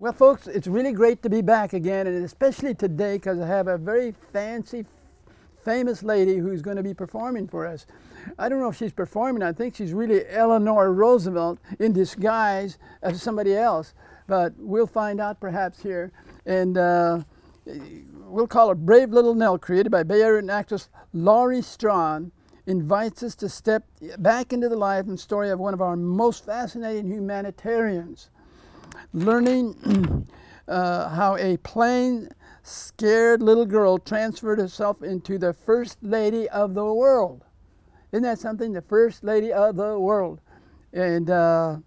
Well, folks, it's really great to be back again, and especially today because I have a very fancy, famous lady who's going to be performing for us. I don't know if she's performing. I think she's really Eleanor Roosevelt in disguise as somebody else, but we'll find out perhaps here. And we'll call her Brave Little Nell, created by Bay Area actress Laurie Strawn, invites us to step back into the life and story of one of our most fascinating humanitarians, learning how a plain, scared little girl transferred herself into the First Lady of the world. Isn't that something? The First Lady of the world. And the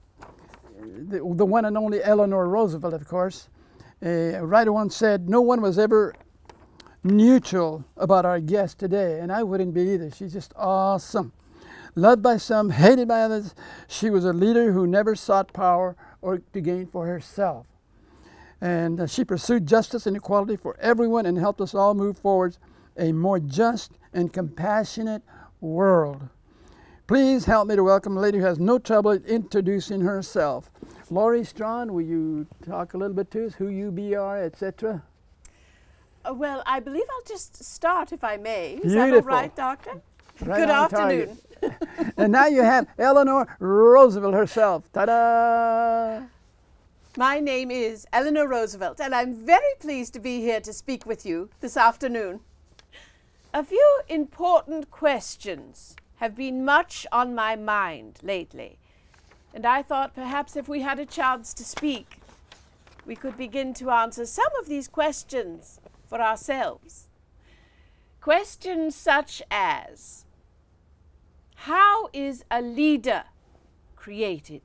one and only Eleanor Roosevelt, of course. A writer once said, "No one was ever neutral about our guest today," and I wouldn't be either. She's just awesome. Loved by some, hated by others, she was a leader who never sought power or to gain for herself. And she pursued justice and equality for everyone and helped us all move forward a more just and compassionate world. Please help me to welcome a lady who has no trouble introducing herself. Laurie Strawn, will you talk a little bit to us, who you are, etc.? Well, I believe I'll just start, if I may. Beautiful. Is that all right, Doctor? Right Good on afternoon. And now you have Eleanor Roosevelt herself. Ta-da! My name is Eleanor Roosevelt, and I'm very pleased to be here to speak with you this afternoon. A few important questions have been much on my mind lately, and I thought perhaps if we had a chance to speak, we could begin to answer some of these questions for ourselves. Questions such as, how is a leader created?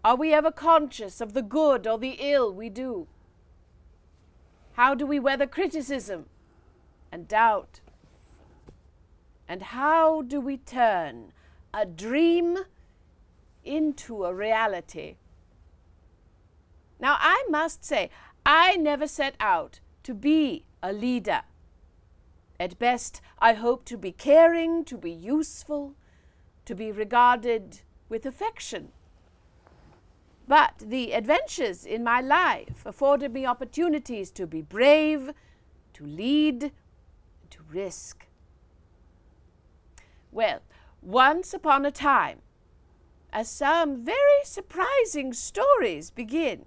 Are we ever conscious of the good or the ill we do? How do we weather criticism and doubt? And how do we turn a dream into a reality? Now, I must say, I never set out to be a leader. At best, I hope to be caring, to be useful, to be regarded with affection. But the adventures in my life afforded me opportunities to be brave, to lead, to risk. Well, once upon a time, as some very surprising stories begin,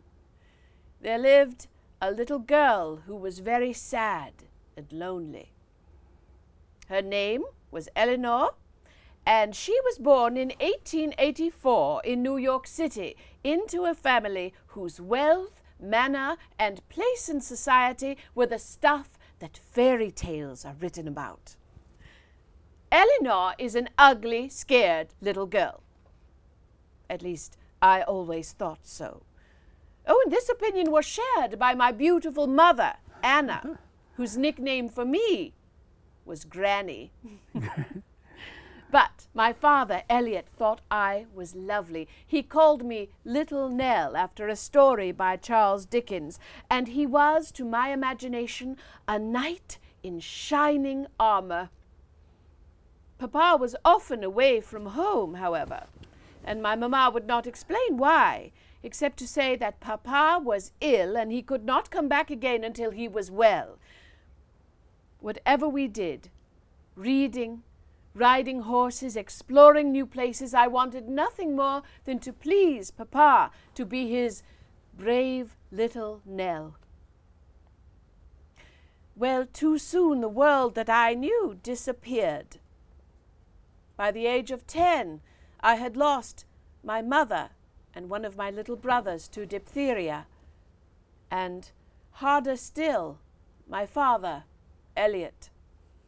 there lived a little girl who was very sad and lonely. Her name was Eleanor, and she was born in 1884 in New York City into a family whose wealth, manner, and place in society were the stuff that fairy tales are written about. Eleanor is an ugly, scared little girl. At least, I always thought so. Oh, and this opinion was shared by my beautiful mother, Anna, whose nickname for me was Granny. But my father, Elliot, thought I was lovely. He called me Little Nell after a story by Charles Dickens, and he was, to my imagination, a knight in shining armor. Papa was often away from home, however, and my mamma would not explain why, except to say that Papa was ill and he could not come back again until he was well. Whatever we did, reading, riding horses, exploring new places, I wanted nothing more than to please Papa, to be his brave little Nell. Well, too soon the world that I knew disappeared. By the age of 10, I had lost my mother and one of my little brothers to diphtheria, and, harder still, my father, Elliot,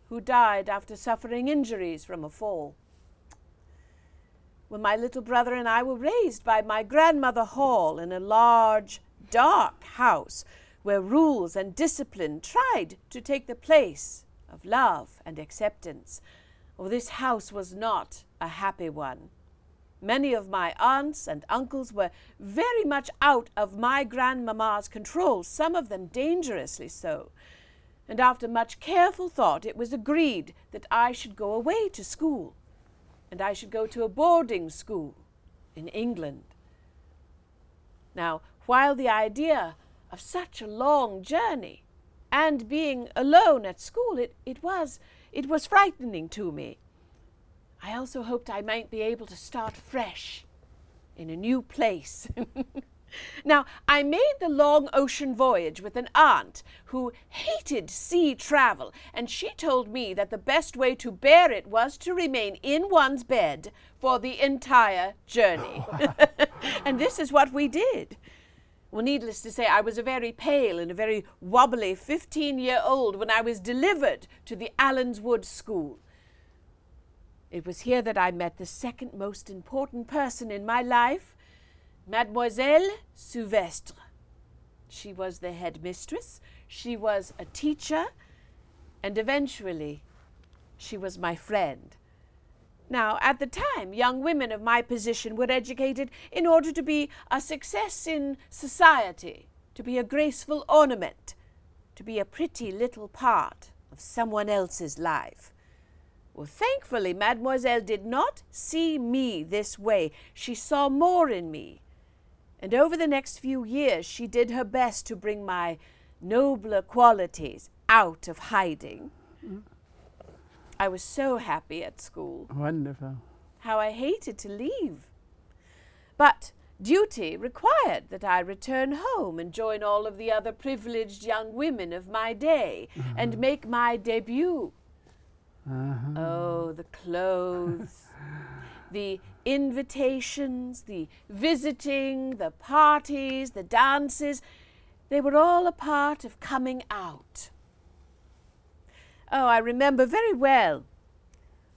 who died after suffering injuries from a fall. Well, my little brother and I were raised by my grandmother Hall in a large, dark house where rules and discipline tried to take the place of love and acceptance. Oh, this house was not a happy one. Many of my aunts and uncles were very much out of my grandmamma's control, some of them dangerously so. And after much careful thought, it was agreed that I should go away to school, and I should go to a boarding school in England. Now, while the idea of such a long journey and being alone at school, it was frightening to me, I also hoped I might be able to start fresh in a new place. Now, I made the long ocean voyage with an aunt who hated sea travel, and she told me that the best way to bear it was to remain in one's bed for the entire journey. And this is what we did. Well, needless to say, I was a very pale and a very wobbly 15-year-old when I was delivered to the Allenswood School. It was here that I met the second most important person in my life, Mademoiselle Souvestre. She was the headmistress, she was a teacher, and eventually she was my friend. Now, at the time, young women of my position were educated in order to be a success in society, to be a graceful ornament, to be a pretty little part of someone else's life. Well, thankfully, Mademoiselle did not see me this way. She saw more in me. And over the next few years, she did her best to bring my nobler qualities out of hiding. I was so happy at school. Wonderful. How I hated to leave. But duty required that I return home and join all of the other privileged young women of my day and make my debut. Oh, the clothes, the invitations, the visiting, the parties, the dances, they were all a part of coming out. Oh, I remember very well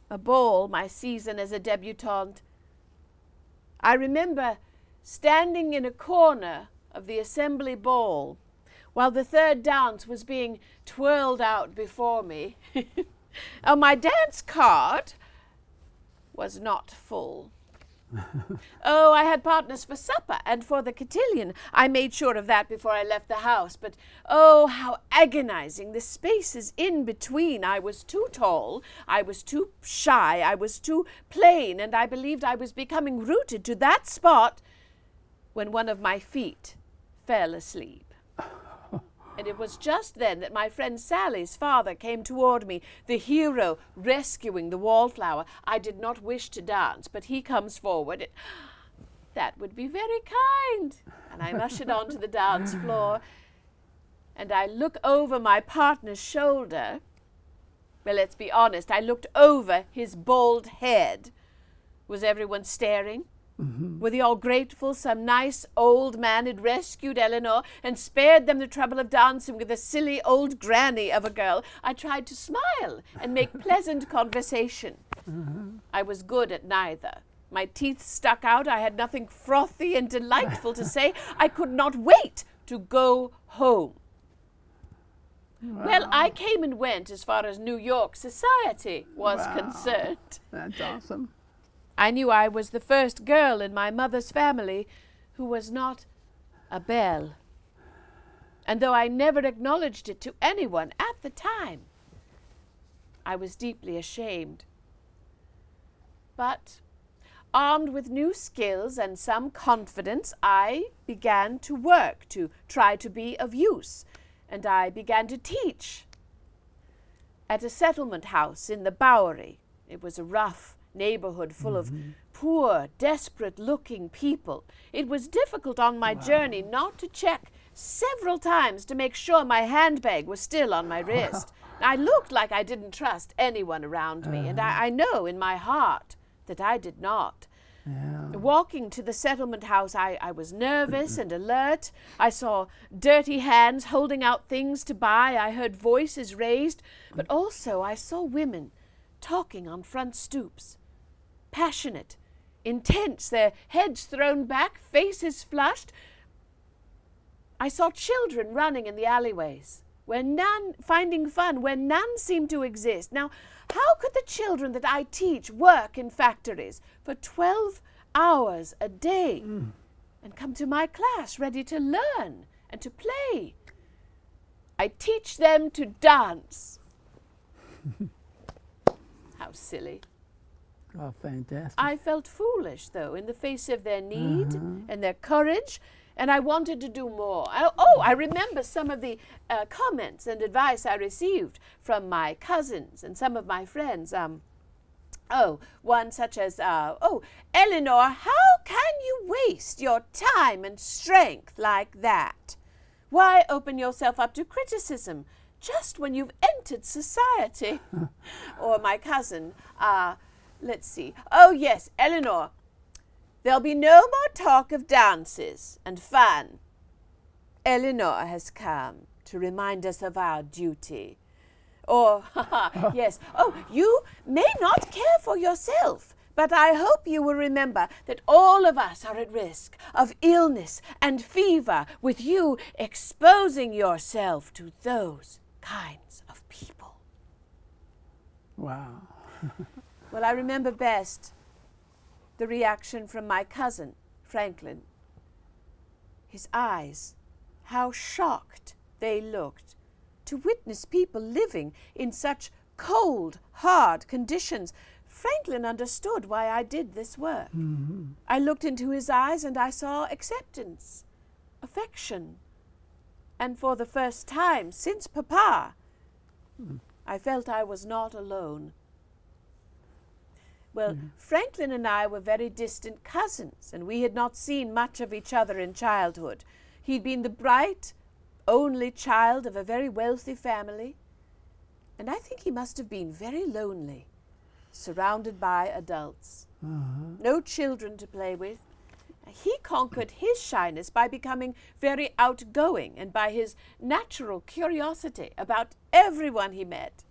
a ball, my season as a debutante. I remember standing in a corner of the assembly ball while the third dance was being twirled out before me. My dance card was not full. Oh, I had partners for supper and for the cotillion. I made sure of that before I left the house. But, oh, how agonizing the spaces in between. I was too tall, I was too shy, I was too plain, and I believed I was becoming rooted to that spot when one of my feet fell asleep. And it was just then that my friend Sally's father came toward me, the hero rescuing the wallflower. I did not wish to dance, but he comes forward. That would be very kind. And I'm ushered onto the dance floor, and I look over my partner's shoulder. Well, let's be honest, I looked over his bald head. Was everyone staring? Were they all grateful some nice old man had rescued Eleanor and spared them the trouble of dancing with a silly old granny of a girl? I tried to smile and make pleasant conversation. I was good at neither. My teeth stuck out. I had nothing frothy and delightful to say. I could not wait to go home. Well, I came and went as far as New York society was concerned. That's awesome. I knew I was the first girl in my mother's family who was not a belle. And though I never acknowledged it to anyone at the time, I was deeply ashamed. But, armed with new skills and some confidence, I began to work to try to be of use, and I began to teach at a settlement house in the Bowery. It was a rough neighborhood full of poor, desperate-looking people. It was difficult on my journey not to check several times to make sure my handbag was still on my wrist. I looked like I didn't trust anyone around me, and I know in my heart that I did not. Walking to the settlement house, I was nervous and alert. I saw dirty hands holding out things to buy. I heard voices raised, but also I saw women talking on front stoops. Passionate, intense, their heads thrown back, faces flushed. I saw children running in the alleyways, finding fun where none seemed to exist. Now, how could the children that I teach work in factories for 12 hours a day and come to my class ready to learn and to play? I teach them to dance. How silly. Oh, fantastic. I felt foolish, though, in the face of their need and their courage And I wanted to do more. I remember some of the comments and advice I received from my cousins and some of my friends. One such as, Eleanor, how can you waste your time and strength like that? Why open yourself up to criticism just when you've entered society? Or my cousin, let's see. Oh, yes, Eleanor, there'll be no more talk of dances and fun. Eleanor has come to remind us of our duty. Or, yes, you may not care for yourself, but I hope you will remember that all of us are at risk of illness and fever, with you exposing yourself to those kinds of people. Wow. Well, I remember best the reaction from my cousin, Franklin. His eyes, how shocked they looked to witness people living in such cold, hard conditions. Franklin understood why I did this work. Mm-hmm. I looked into his eyes and I saw acceptance, affection. And for the first time since Papa, I felt I was not alone. Well, Franklin and I were very distant cousins, and we had not seen much of each other in childhood. He'd been the bright, only child of a very wealthy family, and I think he must have been very lonely, surrounded by adults. No children to play with. He conquered his shyness by becoming very outgoing and by his natural curiosity about everyone he met.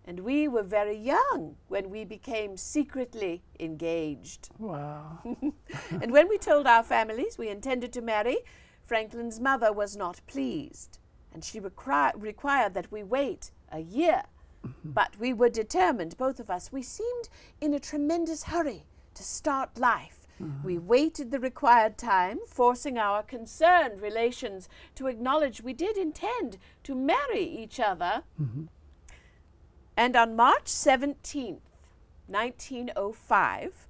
And we were very young when we became secretly engaged. Wow. And when we told our families we intended to marry, Franklin's mother was not pleased, and she required that we wait a year. But we were determined, both of us. We seemed in a tremendous hurry to start life. We waited the required time, forcing our concerned relations to acknowledge we did intend to marry each other. And on March 17th, 1905,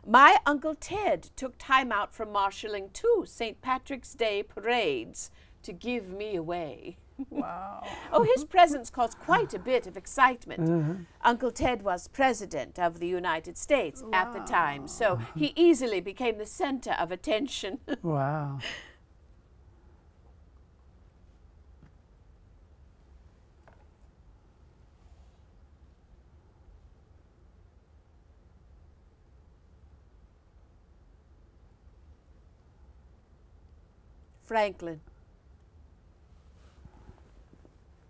my Uncle Ted took time out from marshalling 2 St. Patrick's Day parades to give me away. Wow. His presence caused quite a bit of excitement. Uncle Ted was President of the United States at the time, so he easily became the center of attention. Wow. Franklin.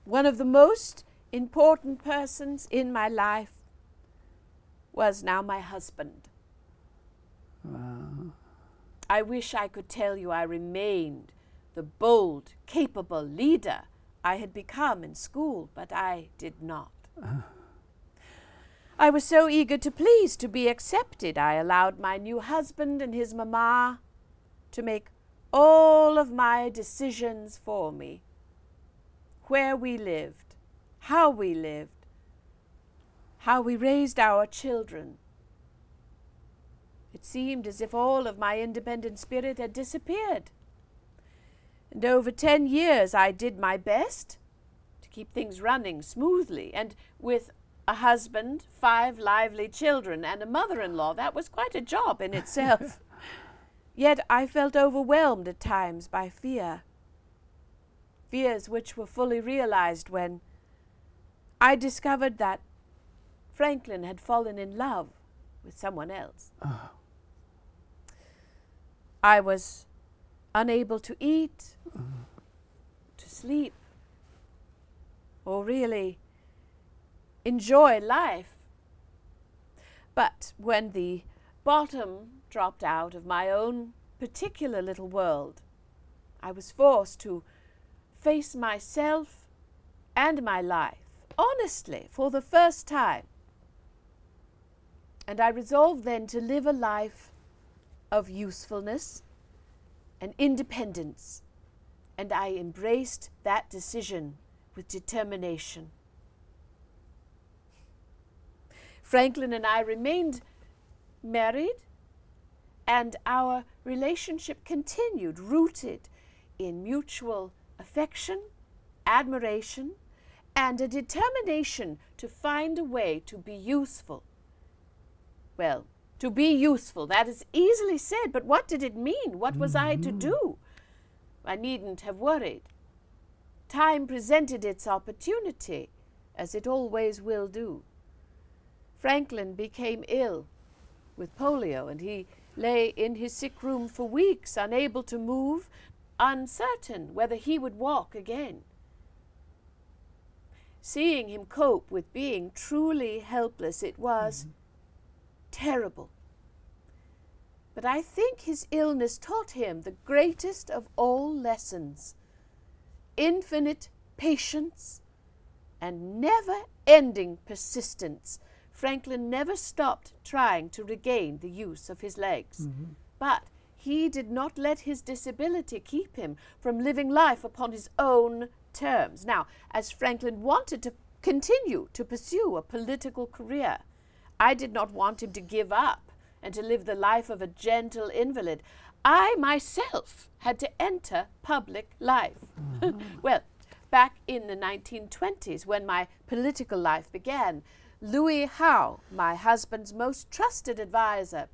One of the most important persons in my life was now my husband. I wish I could tell you I remained the bold, capable leader I had become in school, but I did not. I was so eager to please, to be accepted, I allowed my new husband and his mamma to make all of my decisions for me. Where we lived, how we raised our children. It seemed as if all of my independent spirit had disappeared. And over 10 years I did my best to keep things running smoothly, and with a husband, 5 lively children, and a mother-in-law, that was quite a job in itself. Yet I felt overwhelmed at times by fear. Fears which were fully realized when I discovered that Franklin had fallen in love with someone else. I was unable to eat, to sleep, or really enjoy life. But when the bottom dropped out of my own particular little world, I was forced to face myself and my life honestly for the first time. And I resolved then to live a life of usefulness and independence, and I embraced that decision with determination. Franklin and I remained married and our relationship continued, rooted in mutual affection, admiration, and a determination to find a way to be useful. Well, to be useful, that is easily said, but what did it mean? What was I to do? I needn't have worried. Time presented its opportunity, as it always will do. Franklin became ill with polio, and he lay in his sick room for weeks, unable to move, uncertain whether he would walk again. Seeing him cope with being truly helpless, it was terrible. But I think his illness taught him the greatest of all lessons: infinite patience and never-ending persistence. Franklin never stopped trying to regain the use of his legs. But he did not let his disability keep him from living life upon his own terms. Now, as Franklin wanted to continue to pursue a political career, I did not want him to give up and to live the life of a gentle invalid. I myself had to enter public life. Well, back in the 1920s, when my political life began, Louis Howe, my husband's most trusted advisor,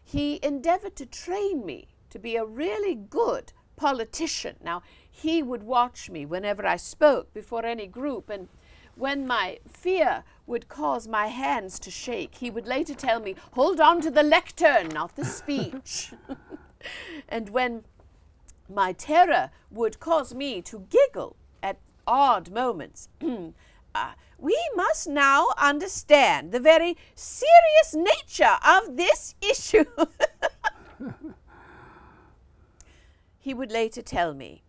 he endeavored to train me to be a really good politician. Now, he would watch me whenever I spoke before any group, and when my fear would cause my hands to shake, he would later tell me, "Hold on to the lectern, not the speech." And when my terror would cause me to giggle at odd moments, "We must now understand the very serious nature of this issue." He would later tell me,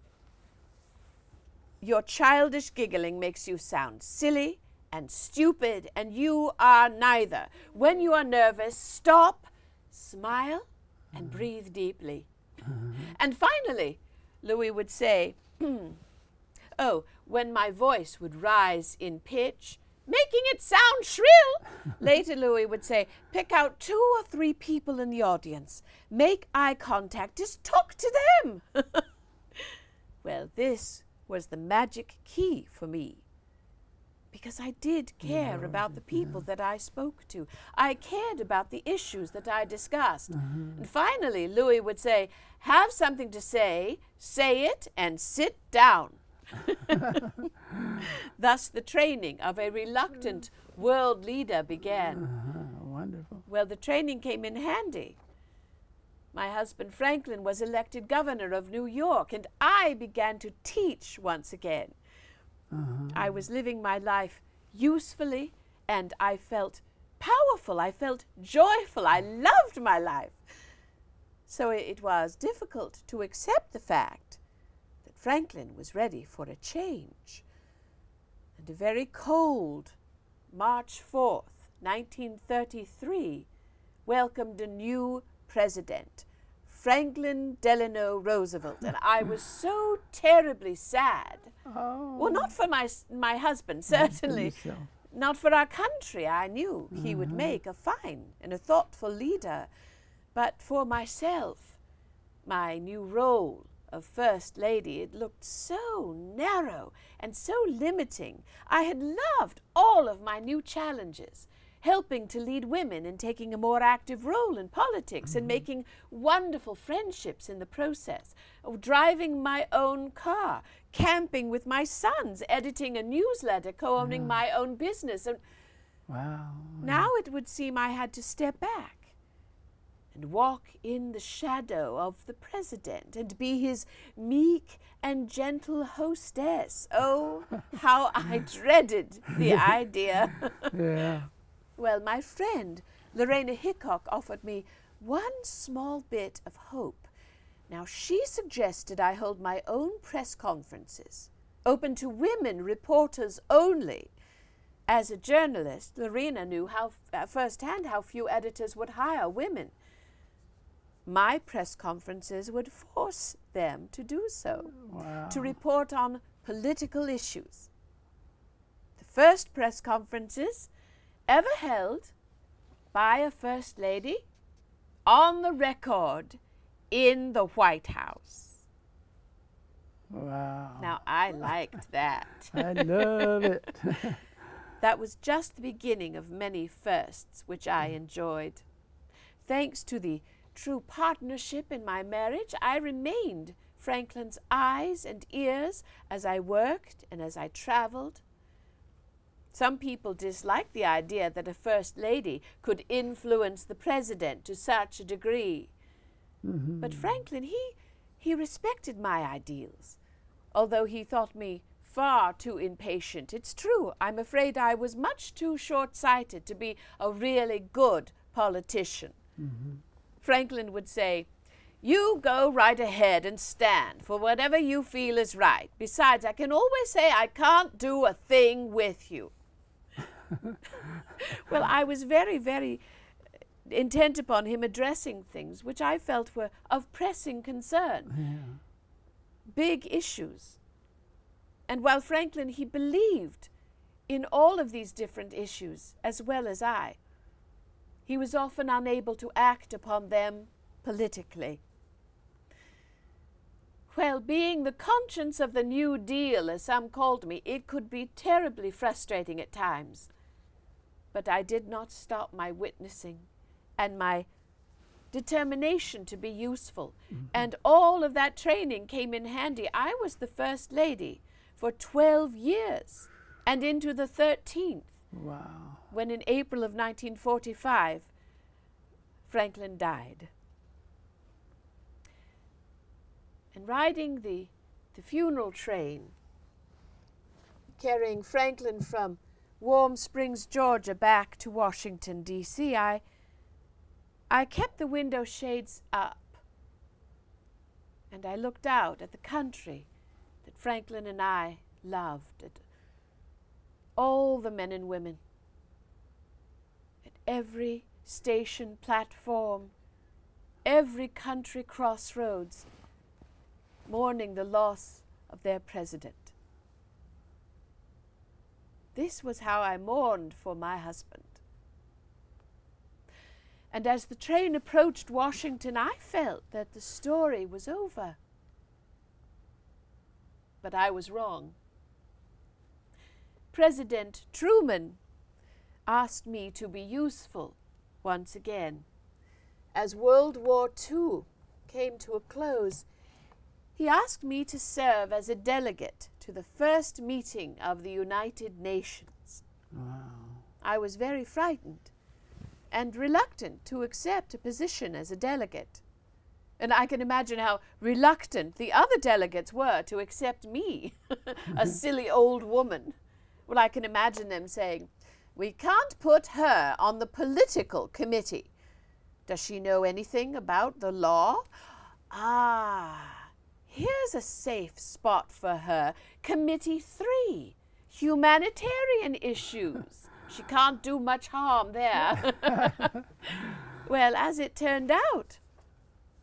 "Your childish giggling makes you sound silly and stupid, and you are neither. When you are nervous, stop, smile, and breathe deeply." And finally, Louis would say, "Oh, when my voice would rise in pitch, making it sound shrill," later Louis would say, "Pick out 2 or 3 people in the audience. Make eye contact. Just talk to them." Well, this was the magic key for me, because I did care about the people that I spoke to. I cared about the issues that I discussed. And finally, Louis would say, "Have something to say it, and sit down." Thus the training of a reluctant world leader began. Wonderful. Well, the training came in handy. My husband Franklin was elected governor of New York, and I began to teach once again. I was living my life usefully, and I felt powerful. I felt joyful. I loved my life. So it was difficult to accept the fact that Franklin was ready for a change. And a very cold March 4th, 1933, welcomed a new president, Franklin Delano Roosevelt, and I was so terribly sad. Well, not for my husband, certainly. Not for our country. I knew he would make a fine and a thoughtful leader. But for myself, my new role of First Lady, it looked so narrow and so limiting. I had loved all of my new challenges, helping to lead women and taking a more active role in politics and making wonderful friendships in the process, of driving my own car, camping with my sons, editing a newsletter, co-owning my own business. And now it would seem I had to step back and walk in the shadow of the president and be his meek and gentle hostess. Oh, how I dreaded the idea. Well, my friend Lorena Hickok offered me one small bit of hope. Now, she suggested I hold my own press conferences, open to women reporters only. As a journalist, Lorena knew firsthand how few editors would hire women. My press conferences would force them to do so, to report on political issues. The first press conferences ever held by a First Lady on the record in the White House. Wow. Now, I liked that. I love it. That was just the beginning of many firsts, which I enjoyed. Thanks to the true partnership in my marriage, I remained Franklin's eyes and ears as I worked and as I traveled. Some people disliked the idea that a first lady could influence the president to such a degree. But Franklin, he respected my ideals, although he thought me far too impatient. It's true, I'm afraid I was much too short-sighted to be a really good politician. Franklin would say, "You go right ahead and stand for whatever you feel is right. Besides, I can always say I can't do a thing with you." Well, I was very, very intent upon him addressing things which I felt were of pressing concern, big issues. And while Franklin, he believed in all of these different issues as well as I, he was often unable to act upon them politically. Well, being the conscience of the New Deal, as some called me, it could be terribly frustrating at times. But I did not stop my witnessing and my determination to be useful. And all of that training came in handy. I was the First Lady for 12 years and into the 13th. Wow. When in April of 1945, Franklin died. And riding the funeral train, carrying Franklin from Warm Springs, Georgia, back to Washington, D.C., I kept the window shades up, and I looked out at the country that Franklin and I loved, at all the men and women, at every station platform, every country crossroads, mourning the loss of their president. This was how I mourned for my husband. And as the train approached Washington, I felt that the story was over. But I was wrong. President Truman asked me to be useful once again. As World War II came to a close, he asked me to serve as a delegate to the first meeting of the United Nations. Wow. I was very frightened and reluctant to accept a position as a delegate. And I can imagine how reluctant the other delegates were to accept me, a silly old woman. Well, I can imagine them saying, "We can't put her on the political committee. Does she know anything about the law? Ah, here's a safe spot for her. Committee 3, humanitarian issues. She can't do much harm there." Well, as it turned out,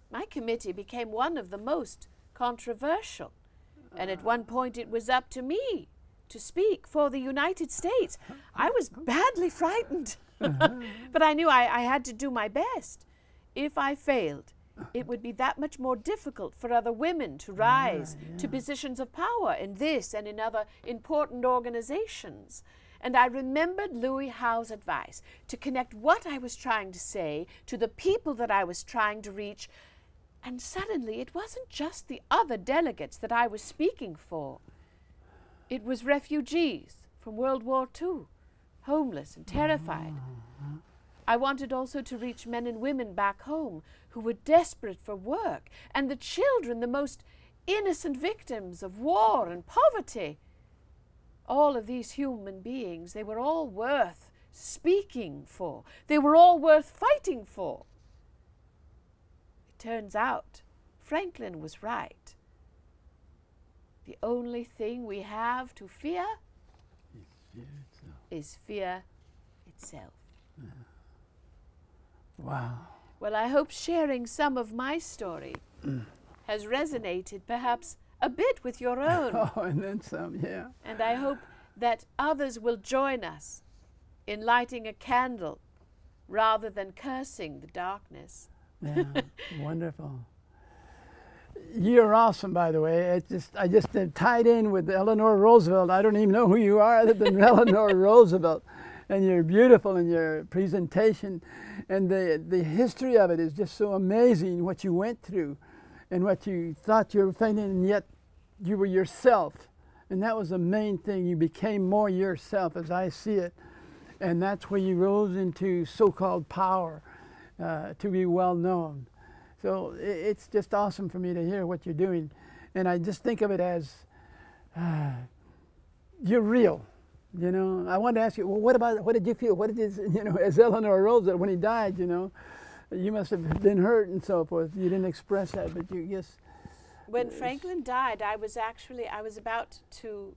my committee became one of the most controversial. And at one point it was up to me to speak for the United States. I was badly frightened. But I knew I had to do my best. If I failed, it would be that much more difficult for other women to rise to positions of power in this and in other important organizations. And I remembered Louis Howe's advice to connect what I was trying to say to the people that I was trying to reach. And suddenly it wasn't just the other delegates that I was speaking for. It was refugees from World War II, homeless and terrified. I wanted also to reach men and women back home who were desperate for work, and the children, the most innocent victims of war and poverty. All of these human beings, they were all worth speaking for. They were all worth fighting for. It turns out Franklin was right. The only thing we have to fear is fear itself. Wow. Well, I hope sharing some of my story has resonated perhaps a bit with your own. Oh, and then some, yeah. And I hope that others will join us in lighting a candle rather than cursing the darkness. Yeah, wonderful. You're awesome, by the way. I just tied in with Eleanor Roosevelt. I don't even know who you are other than Eleanor Roosevelt. And you're beautiful in your presentation. And the history of it is just so amazing, what you went through and what you thought you were failing, and yet you were yourself. And that was the main thing. You became more yourself, as I see it. And that's where you rose into so-called power, to be well known. So it's just awesome for me to hear what you're doing. And I just think of it as you're real. You know, I wanted to ask you, well, what did you feel? What did you know, as Eleanor Roosevelt, when he died, you know, you must have been hurt and so forth. You didn't express that, but you just... When Franklin died, I was about to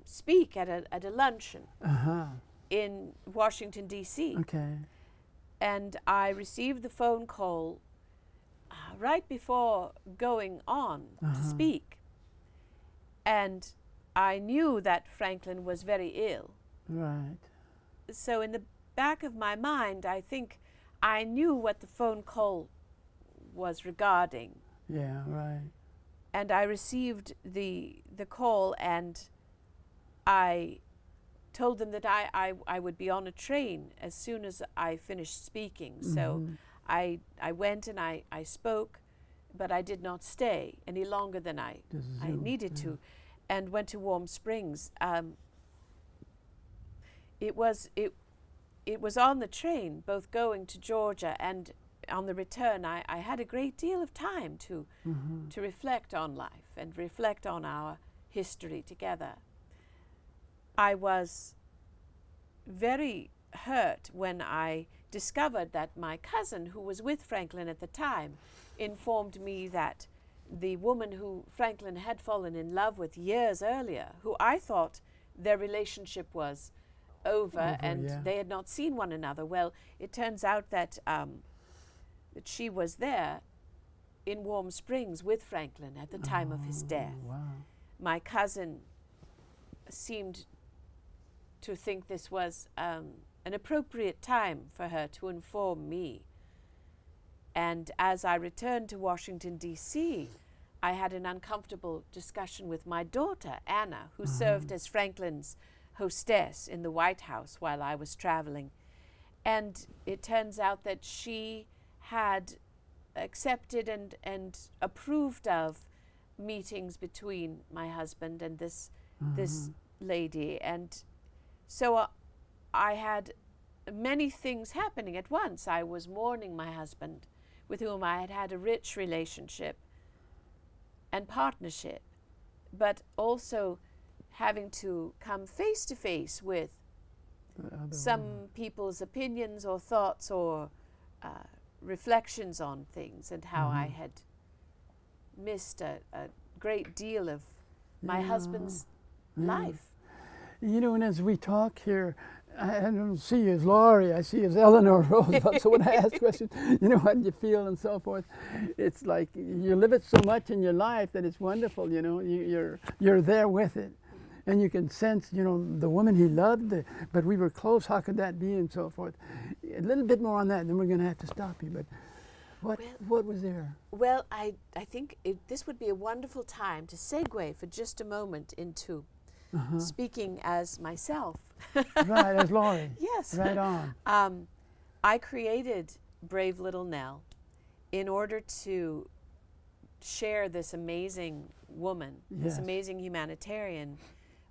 speak at a luncheon in Washington, D.C. Okay. And I received the phone call right before going on to speak. And I knew that Franklin was very ill. Right. So in the back of my mind, I think I knew what the phone call was regarding. Yeah, right. And I received the call, and I told them that I would be on a train as soon as I finished speaking. So I went and I spoke, but I did not stay any longer than I needed to, and went to Warm Springs. It was on the train, both going to Georgia and on the return. I had a great deal of time to reflect on life and reflect on our history together. I was very hurt when I discovered that my cousin, who was with Franklin at the time, informed me that the woman who Franklin had fallen in love with years earlier, who I thought their relationship was over and they had not seen one another. Well, it turns out that that she was there in Warm Springs with Franklin at the time of his death. Wow. My cousin seemed to think this was an appropriate time for her to inform me. And as I returned to Washington, D.C., I had an uncomfortable discussion with my daughter, Anna, who served as Franklin's hostess in the White House while I was traveling. And it turns out that she had accepted and approved of meetings between my husband and this lady. And so I had many things happening at once. I was mourning my husband, with whom I had had a rich relationship and partnership, but also having to come face to face with some people's opinions or thoughts or reflections on things, and how I had missed a great deal of my husband's life. You know, and as we talk here, I don't see you as Laurie, I see you as Eleanor Roosevelt. So when I ask questions, you know, how do you feel and so forth, it's like you live it so much in your life that it's wonderful, you know, you're there with it. And you can sense, you know, the woman he loved, but we were close, how could that be, and so forth. A little bit more on that, and then we're going to have to stop you. But what was there? Well, I think this would be a wonderful time to segue for just a moment into speaking as myself. Right, as Laurie. Yes. Right on. I created Brave Little Nell in order to share this amazing woman, this amazing humanitarian,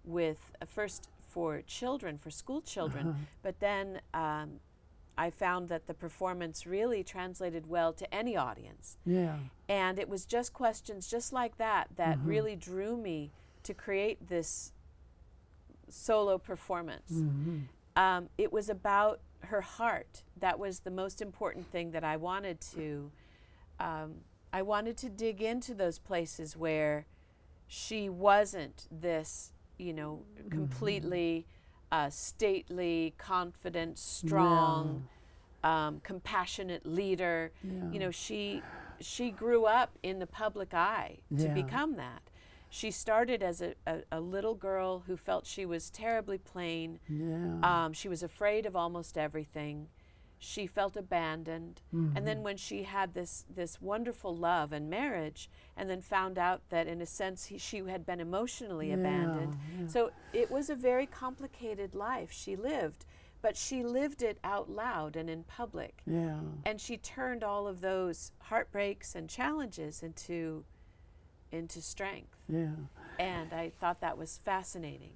with first for children, for school children, but then I found that the performance really translated well to any audience. Yeah. And it was just questions just like that that really drew me to create this solo performance. It was about her heart. That was the most important thing that I wanted to dig into those places where she wasn't this, you know, completely stately, confident, strong, compassionate leader. You know, she grew up in the public eye to become that. She started as a little girl who felt she was terribly plain. She was afraid of almost everything. she felt abandoned. And then when she had this wonderful love and marriage, and then found out that in a sense she had been emotionally abandoned. So it was a very complicated life she lived, but she lived it out loud and in public. And she turned all of those heartbreaks and challenges into strength. And I thought that was fascinating.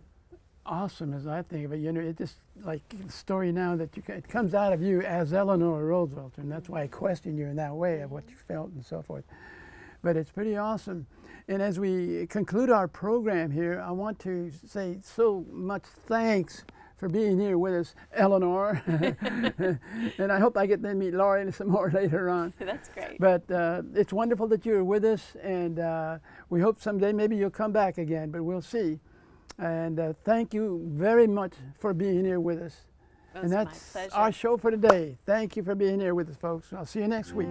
Awesome, as I think of it. You know, it just like the story now that it comes out of you as Eleanor Roosevelt, and that's why I question you in that way of what you felt and so forth. But it's pretty awesome. And as we conclude our program here, I want to say so much thanks for being here with us, Eleanor. And I hope I get to meet Laurie some more later on. That's great. But it's wonderful that you're with us, and we hope someday maybe you'll come back again, but we'll see. And thank you very much for being here with us. It was and that's my pleasure. our show for today. Thank you for being here with us, folks. I'll see you next week.